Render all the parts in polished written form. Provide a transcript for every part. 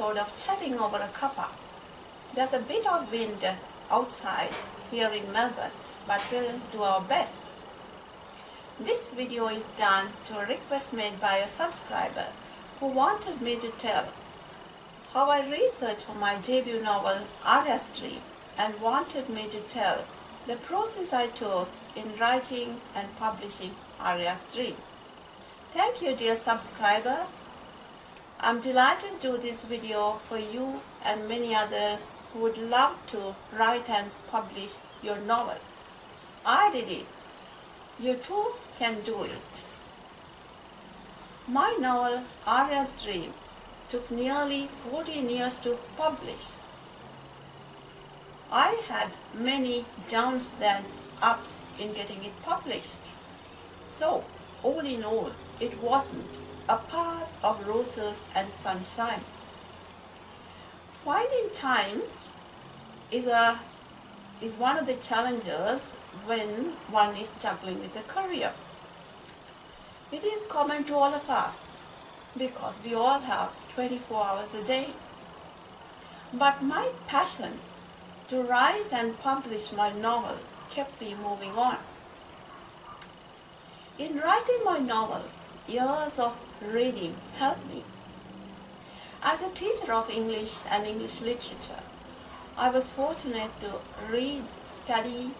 episode of Chatting Over a Cuppa. There's a bit of wind outside here in Melbourne, but we'll do our best. This video is done to a request made by a subscriber who wanted me to tell how I researched for my debut novel Arya's Dream and wanted me to tell the process I took in writing and publishing Arya's Dream. Thank you, dear subscriber. I'm delighted to do this video for you and many others who would love to write and publish your novel. I did it. You too can do it. My novel Arya's Dream took nearly 14 years to publish. I had many downs than ups in getting it published. So, all in all, it wasn't a path of roses and sunshine. Finding time is one of the challenges when one is juggling with a career. It is common to all of us because we all have 24 hours a day. But my passion to write and publish my novel kept me moving on. In writing my novel, years of reading helped me. As a teacher of English and English literature, I was fortunate to read, study,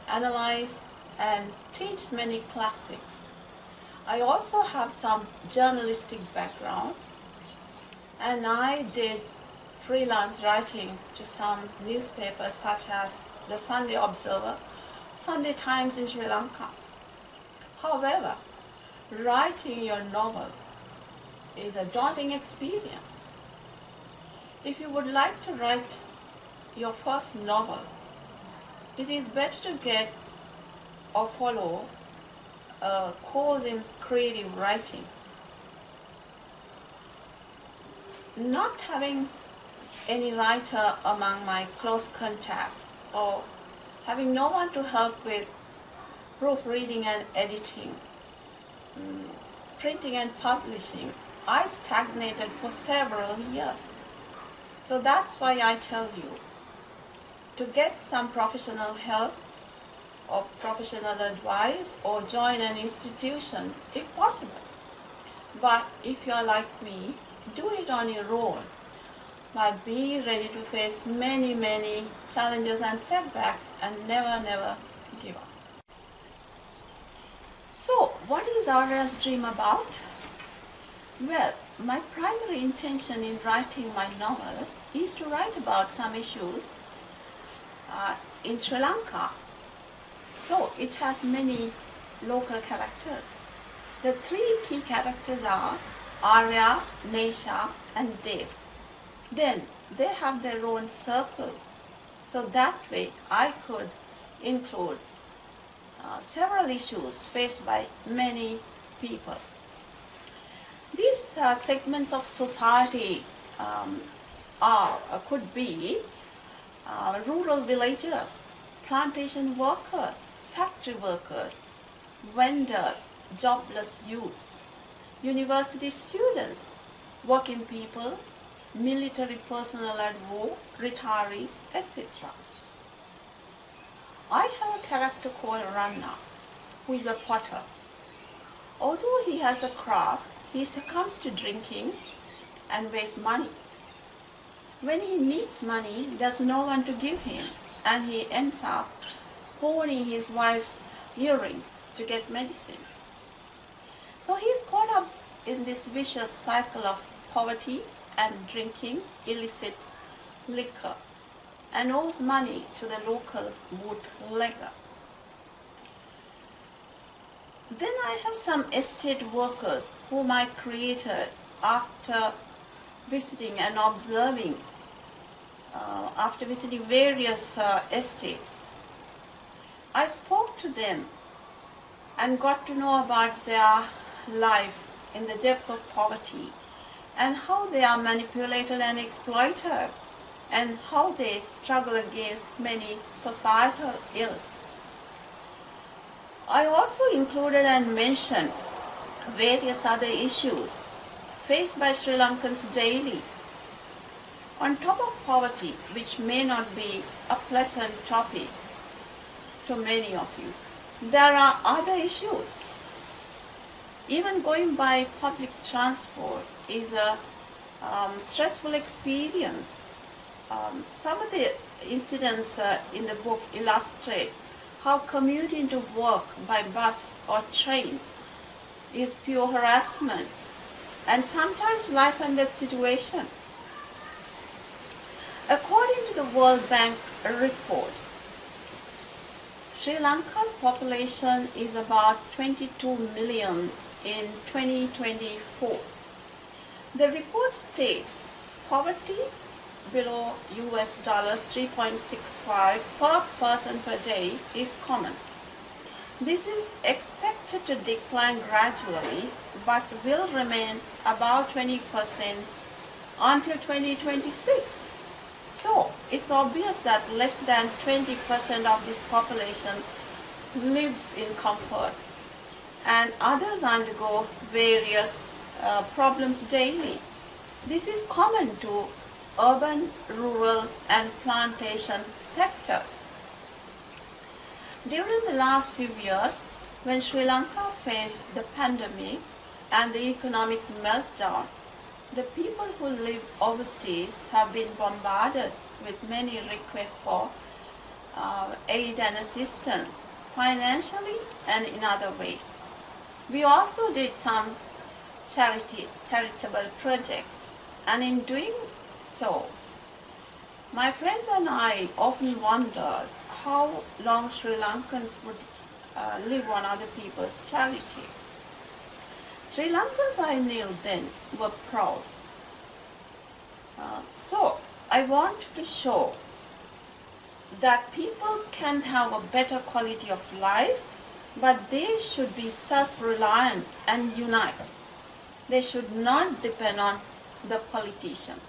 analyze, and teach many classics. I also have some journalistic background, and I did freelance writing to some newspapers such as the Sunday Observer, Sunday Times in Sri Lanka. However, writing your novel is a daunting experience. If you would like to write your first novel, it is better to get or follow a course in creative writing. Not having any writer among my close contacts or having no one to help with proofreading and editing, printing and publishing, I stagnated for several years. So that's why I tell you to get some professional help or professional advice or join an institution if possible. But if you're like me, do it on your own. But be ready to face many challenges and setbacks and never give up. So, what is Arya's Dream about? Well, my primary intention in writing my novel is to write about some issues in Sri Lanka. So, it has many local characters. The three key characters are Arya, Nesha, and Dev. Then, they have their own circles. So that way, I could include several issues faced by many people. These segments of society could be rural villagers, plantation workers, factory workers, vendors, jobless youths, university students, working people, military personnel at war, retirees, etc. I have a character called Ranna, who is a potter. Although he has a craft, he succumbs to drinking and wastes money. When he needs money, there's no one to give him, and he ends up pawning his wife's earrings to get medicine. So he's caught up in this vicious cycle of poverty and drinking illicit liquor, and owes money to the local bootlegger. Then I have some estate workers whom I created after visiting and observing, after visiting various estates. I spoke to them and got to know about their life in the depths of poverty and how they are manipulated and exploited, and how they struggle against many societal ills. I also included and mentioned various other issues faced by Sri Lankans daily, On top of poverty, which may not be a pleasant topic to many of you, there are other issues. Even going by public transport is a stressful experience. Some of the incidents in the book illustrate how commuting to work by bus or train is pure harassment and sometimes life and death situation. According to the World Bank report, Sri Lanka's population is about 22 million in 2024. The report states poverty below US dollars 3.65 per person per day is common. This is expected to decline gradually but will remain about 20% until 2026. So it's obvious that less than 20% of this population lives in comfort and others undergo various problems daily. This is common to urban, rural and plantation sectors. During the last few years, when Sri Lanka faced the pandemic and the economic meltdown, the people who live overseas have been bombarded with many requests for aid and assistance, financially and in other ways. We also did some charitable projects, and in doing so, my friends and I often wondered how long Sri Lankans would live on other people's charity. Sri Lankans I knew then were proud. So I wanted to show that people can have a better quality of life, but they should be self-reliant and unite. They should not depend on the politicians.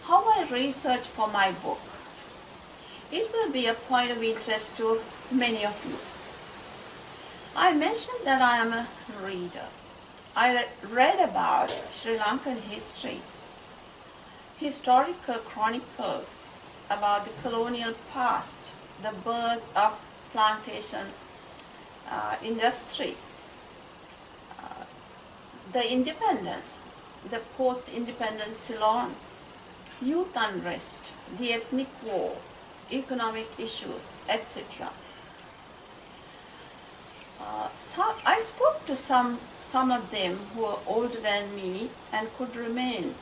How I researched for my book. It will be a point of interest to many of you. I mentioned that I am a reader. I read about Sri Lankan history, historical chronicles about the colonial past, the birth of plantation industry, the independence, the post-independence Ceylon, youth unrest, the ethnic war, economic issues, etc. So I spoke to some of them who were older than me and could remain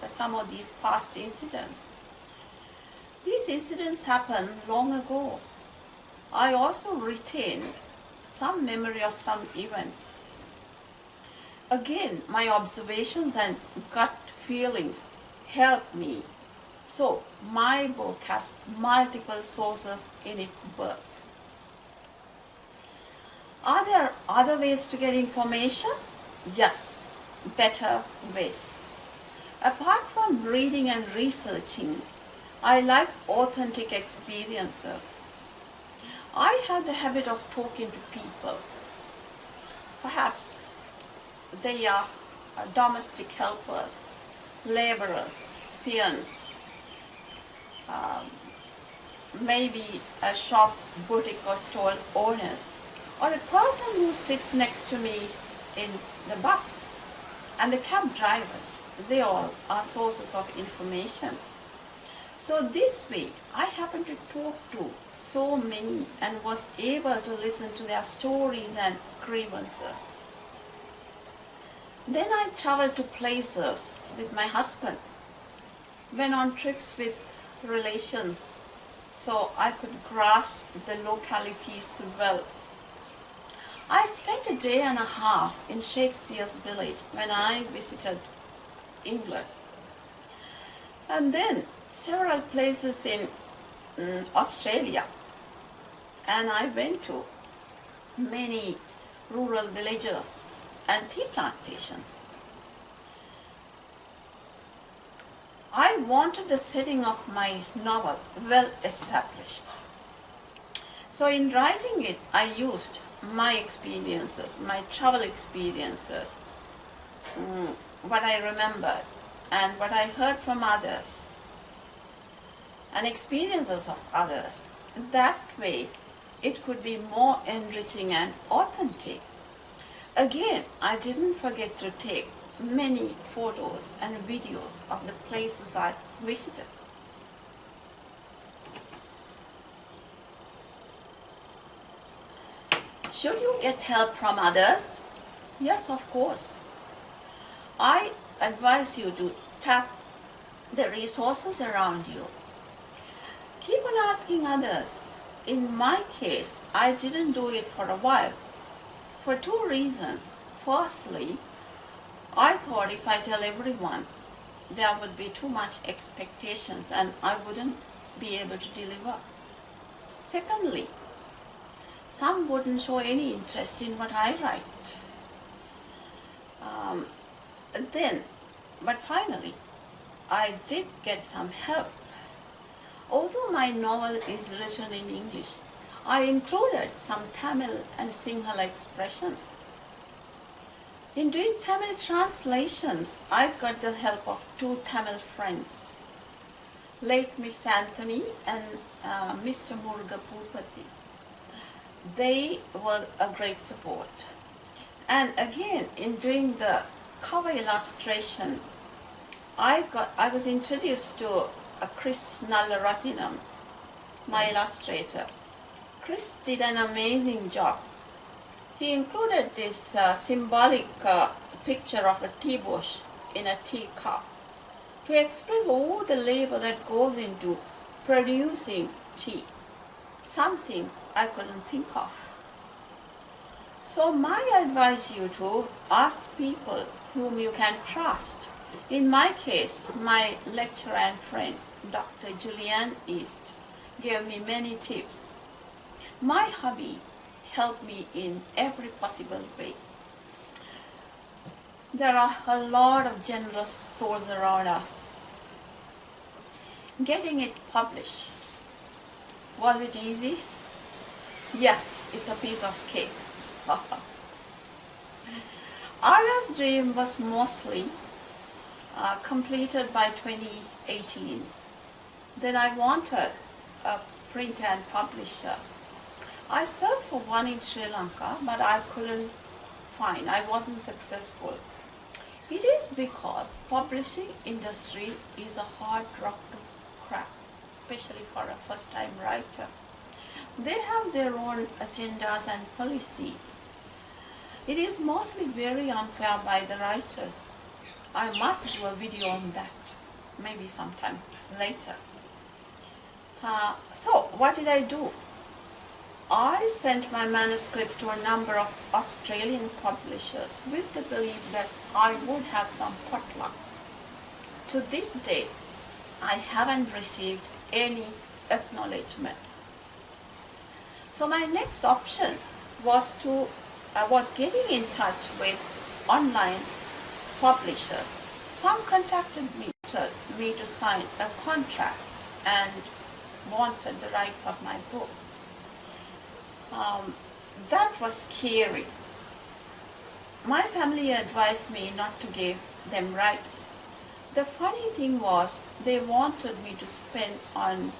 some of these past incidents. These incidents happened long ago. I also retained some memory of some events. Again, my observations and gut feelings helped me. So my book has multiple sources in its birth. Are there other ways to get information? Yes, better ways. Apart from reading and researching, I like authentic experiences. I have the habit of talking to people. Perhaps they are domestic helpers, laborers, peons, maybe a shop, boutique or stall owners, or the person who sits next to me in the bus, and the cab drivers. They all are sources of information. So this way, I happened to talk to so many and was able to listen to their stories and grievances. Then I traveled to places with my husband, went on trips with relations, so I could grasp the localities well. I spent a day and a half in Shakespeare's village when I visited England, and then several places in Australia, and I went to many rural villages and tea plantations. I wanted the setting of my novel well established. So in writing it, I used my experiences, my travel experiences, what I remembered, and what I heard from others and experiences of others. That way, it could be more enriching and authentic. Again, I didn't forget to take many photos and videos of the places I visited. Should you get help from others? Yes, of course. I advise you to tap the resources around you. Keep on asking others. In my case, I didn't do it for a while, for two reasons. Firstly, I thought if I tell everyone, there would be too much expectations and I wouldn't be able to deliver. Secondly, some wouldn't show any interest in what I write. But finally, I did get some help. Although my novel is written in English, I included some Tamil and Sinhala expressions. In doing Tamil translations, I got the help of two Tamil friends, late Mr. Anthony and Mr. Muruga Pupati. They were a great support. And again, in doing the cover illustration, I was introduced to Chris Nallaratinam, my illustrator. Chris did an amazing job. He included this symbolic picture of a tea bush in a teacup to express all the labor that goes into producing tea, something I couldn't think of. So my advice you to ask people whom you can trust. In my case, my lecturer and friend, Dr. Julianne East, gave me many tips. My hubby helped me in every possible way. There are a lot of generous souls around us. Getting it published, was it easy? Yes, it's a piece of cake. Ara's dream was mostly completed by 2018. Then I wanted a printer and publisher. I searched for one in Sri Lanka, but I couldn't find. I wasn't successful. It is because publishing industry is a hard rock to crack, especially for a first-time writer. They have their own agendas and policies. It is mostly very unfair by the writers. I must do a video on that, maybe sometime later. So what did I do? I sent my manuscript to a number of Australian publishers with the belief that I would have some potluck. To this day, I haven't received any acknowledgement. So my next option was getting in touch with online publishers. Some contacted me to sign a contract and wanted the rights of my book. That was scary. My family advised me not to give them rights. The funny thing was they wanted me to spend on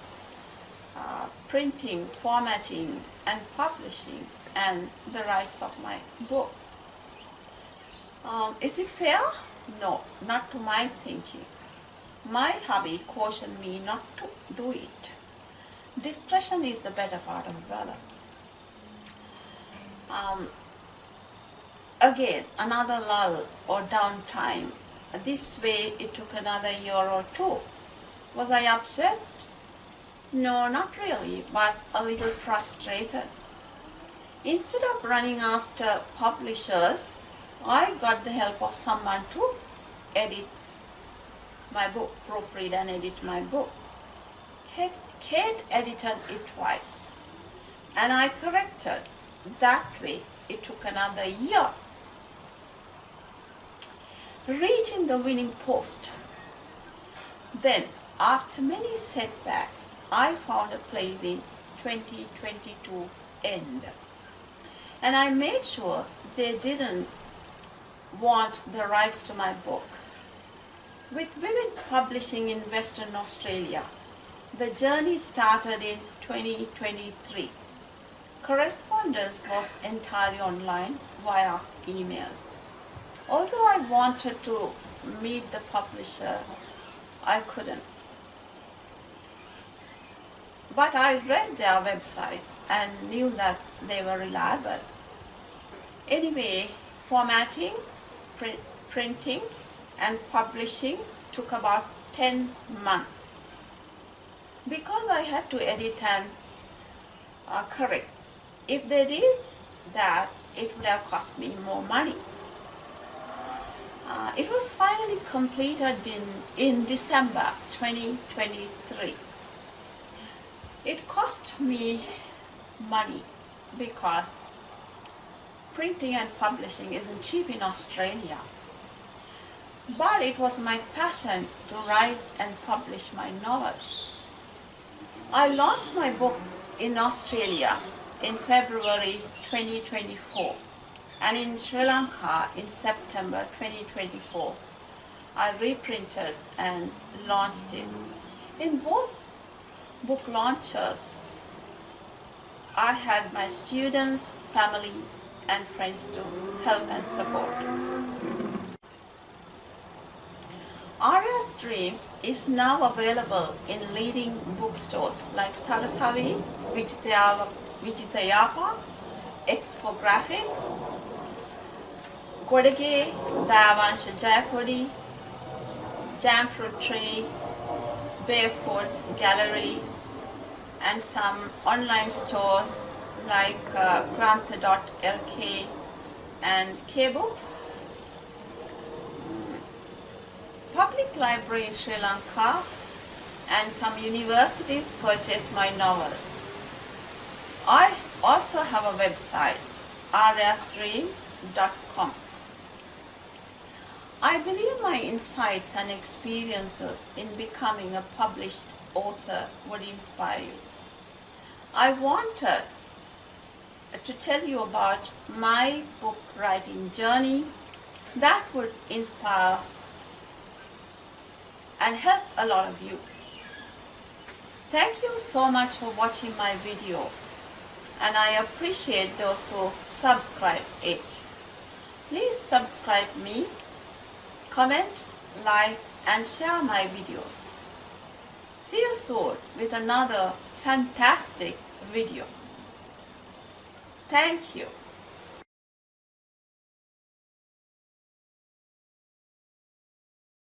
printing, formatting and publishing and the rights of my book. Is it fair? No, not to my thinking. My hubby cautioned me not to do it. Discretion is the better part of valor. Again, another lull or downtime. This way it took another year or two. Was I upset? No, not really, but a little frustrated. Instead of running after publishers, I got the help of someone to edit my book, proofread and edit my book. Kate edited it twice, and I corrected. That way, it took another year. Reaching the winning post. Then, after many setbacks, I found a place in 2022 end. And I made sure they didn't want the rights to my book. With Women Publishing in Western Australia, the journey started in 2023. Correspondence was entirely online via emails. Although I wanted to meet the publisher, I couldn't. But I read their websites and knew that they were reliable. Anyway, formatting, printing and publishing took about 10 months. Because I had to edit and correct. If they did that, it would have cost me more money. It was finally completed in December 2023. It cost me money because printing and publishing isn't cheap in Australia. But it was my passion to write and publish my novels. I launched my book in Australia in February 2024 and in Sri Lanka in September 2024. I reprinted and launched it. In both book launches, I had my students, family and friends to help and support. Arya's Dream is now available in leading bookstores like Sarasavi, Vijitayapa, Expographics, Kodage, Dayavansha Jayakodi, Jam Fruit Tree, Barefoot Gallery, and some online stores like grantha.lk and K-Books. Public library in Sri Lanka and some universities purchased my novel. I also have a website, aryasdream.com. I believe my insights and experiences in becoming a published author would inspire you. I wanted to tell you about my book writing journey that would inspire and help a lot of you. Thank you so much for watching my video, and I appreciate those who subscribe it. Please subscribe me, comment, like and share my videos. See you soon with another fantastic video. Thank you.